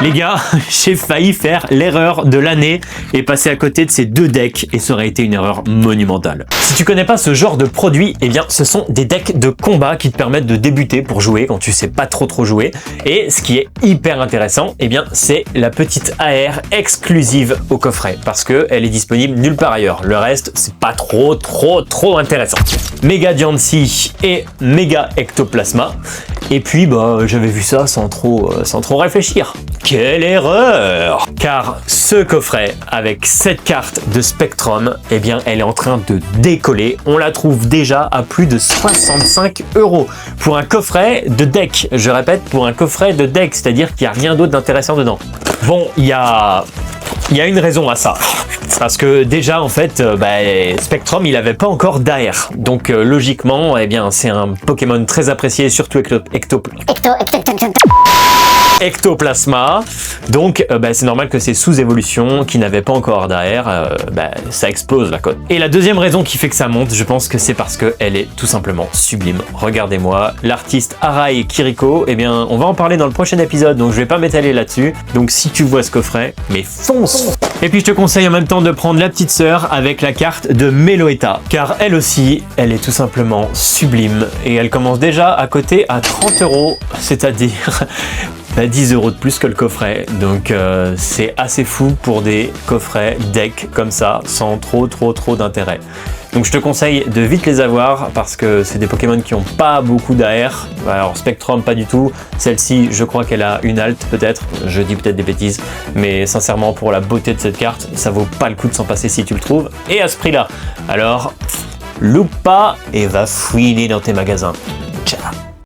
Les gars, j'ai failli faire l'erreur de l'année et passer à côté de ces 2 decks et ça aurait été une erreur monumentale. Si tu connais pas ce genre de produit, eh bien ce sont des decks de combat qui te permettent de débuter pour jouer quand tu sais pas trop jouer. Et ce qui est hyper intéressant, eh bien c'est la petite AR exclusive au coffret parce que elle est disponible nulle part ailleurs. Le reste, c'est pas trop intéressant. Mega Diancie et Mega Ectoplasma. Et puis j'avais vu ça sans trop réfléchir. Quelle erreur! Car ce coffret avec cette carte de Spectrum, eh bien elle est en train de décoller. On la trouve déjà à plus de 65 € pour un coffret de deck. Je répète, pour un coffret de deck, c'est-à-dire qu'il n'y a rien d'autre d'intéressant dedans. Bon, il y a une raison à ça. Parce que déjà en fait, Spectrum il avait pas encore d'AR. Donc logiquement, eh bien c'est un Pokémon très apprécié, surtout Ectoplasma. Donc c'est normal que ces sous-évolutions qui n'avaient pas encore d'AR, ça explose la cote. Et la deuxième raison qui fait que ça monte, je pense que c'est parce qu'elle est tout simplement sublime. Regardez-moi, l'artiste Arai Kiriko, eh bien on va en parler dans le prochain épisode, donc je vais pas m'étaler là-dessus. Donc si tu vois ce coffret, mais fonce! Et puis je te conseille en même temps de prendre la petite sœur avec la carte de Meloetta, car elle aussi, elle est tout simplement sublime et elle commence déjà à coter à 30 €, c'est-à-dire 10 € de plus que le coffret. Donc c'est assez fou pour des coffrets deck comme ça, sans trop d'intérêt. Donc je te conseille de vite les avoir parce que c'est des Pokémon qui n'ont pas beaucoup d'AR. Alors Spectrum pas du tout, celle-ci je crois qu'elle a une alt peut-être, je dis peut-être des bêtises, mais sincèrement pour la beauté de cette carte, ça vaut pas le coup de s'en passer si tu le trouves, et à ce prix là. Alors loupe pas et va fouiner dans tes magasins. Ciao.